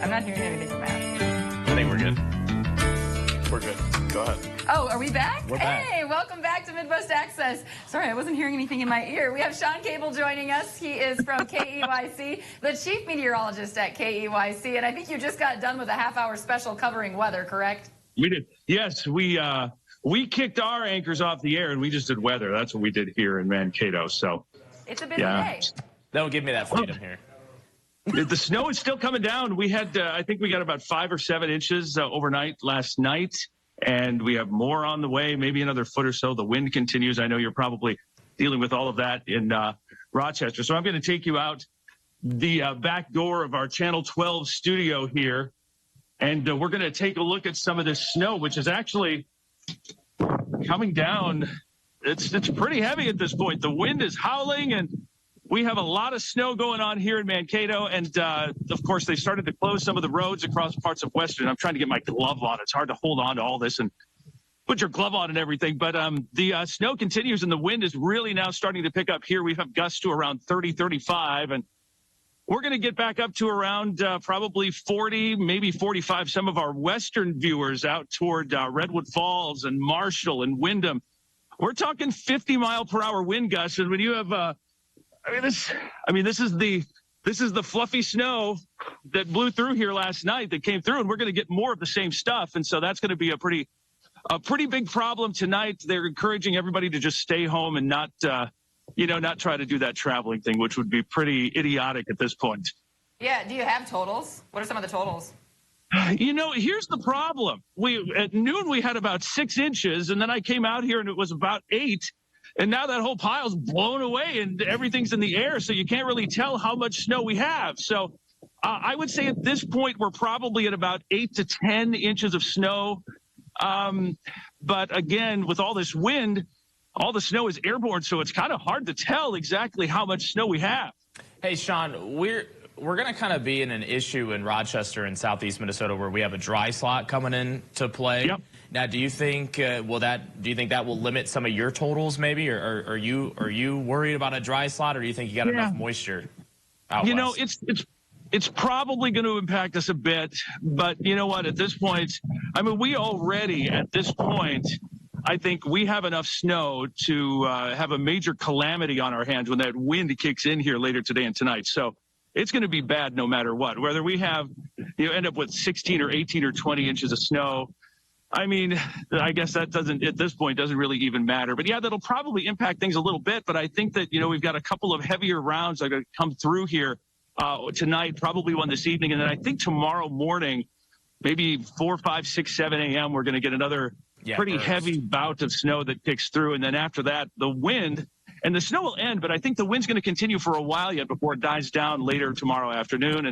I'm not hearing anything from Matt. I think we're good. We're good. Go ahead. Oh, are we back? We're back. Hey, welcome back to Midwest Access. Sorry, I wasn't hearing anything in my ear. We have Shawn joining us. He is from KEYC, the chief meteorologist at KEYC, and I think you just got done with a half-hour special covering weather, correct? We did. Yes, we kicked our anchors off the air, and we just did weather. That's what we did here in Mankato. So it's a busy day. Don't give me that freedom here. The snow is still coming down. We had, I think we got about 5 or 7 inches overnight last night, and we have more on the way, maybe another foot or so. The wind continues. I know you're probably dealing with all of that in Rochester. So I'm going to take you out the back door of our Channel 12 studio here, and we're going to take a look at some of this snow, which is actually coming down. It's pretty heavy at this point. The wind is howling, and we have a lot of snow going on here in Mankato, and of course, they started to close some of the roads across parts of Western. I'm trying to get my glove on. It's hard to hold on to all this and put your glove on and everything, but the snow continues, and the wind is really now starting to pick up here. We have gusts to around 30, 35, and we're going to get back up to around probably 40, maybe 45. Some of our Western viewers out toward Redwood Falls and Marshall and Windham, we're talking 50-mile-per-hour wind gusts, and when you have this is the fluffy snow that blew through here last night that came through, and we're going to get more of the same stuff. And so that's going to be a pretty big problem tonight. They're encouraging everybody to just stay home and not try to do that traveling thing, which would be pretty idiotic at this point. Yeah. Do you have totals? What are some of the totals? Here's the problem. At noon, we had about 6 inches, and then I came out here and it was about 8. And now that whole pile's blown away and everything's in the air, so you can't really tell how much snow we have. So I would say at this point, we're probably at about 8 to 10 inches of snow. But again, with all this wind, all the snow is airborne, so it's kind of hard to tell exactly how much snow we have. Hey, Shawn, we're going to kind of be in an issue in Rochester and southeast Minnesota where we have a dry slot coming in to play. Yep. Now, do you think that will limit some of your totals maybe, or are you worried about a dry slot, or do you think you got enough moisture out west? It's probably going to impact us a bit, but you know what? At this point, we already at this point, I think we have enough snow to have a major calamity on our hands when that wind kicks in here later today and tonight. So it's going to be bad no matter what. Whether we have end up with 16 or 18 or 20 inches of snow. I guess that at this point doesn't really even matter. But yeah, that'll probably impact things a little bit. But I think that, we've got a couple of heavier rounds that are going to come through here tonight, probably one this evening. And then I think tomorrow morning, maybe 4, 5, 6, 7 a.m., we're going to get another pretty heavy bout of snow that kicks through. And then after that, the wind and the snow will end. But I think the wind's going to continue for a while yet before it dies down later tomorrow afternoon.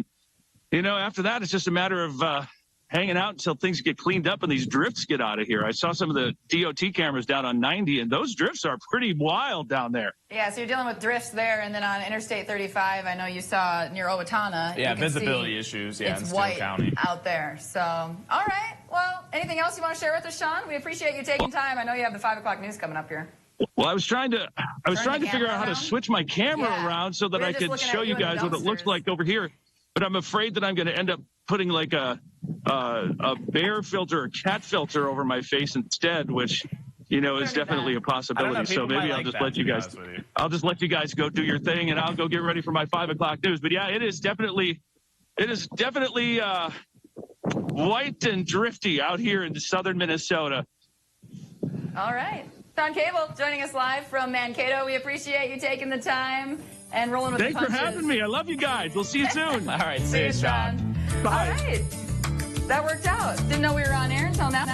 And, after that, it's just a matter of hanging out until things get cleaned up and these drifts get out of here. I saw some of the DOT cameras down on 90, and those drifts are pretty wild down there. Yeah, so you're dealing with drifts there, and then on Interstate 35, I know you saw near Owatonna. Yeah, visibility issues, in Steele County. Out there. So, all right. Well, anything else you want to share with us, Shawn? We appreciate you taking time. I know you have the 5 o'clock news coming up here. Well, I was trying to figure out how to switch my camera around so that I could show you guys what it looks like over here. But I'm afraid that I'm going to end up putting like a bear filter or cat filter over my face instead, which is definitely a possibility. So maybe I'll just let you guys. I'll just let you guys go do your thing, and I'll go get ready for my 5 o'clock news. But yeah, it is definitely white and drifty out here in southern Minnesota. All right, Shawn joining us live from Mankato. We appreciate you taking the time and rolling with the punches. Thanks for having me. I love you guys. We'll see you soon. All right, see you, Shawn. Bye. All right. That worked out. Didn't know we were on air until now.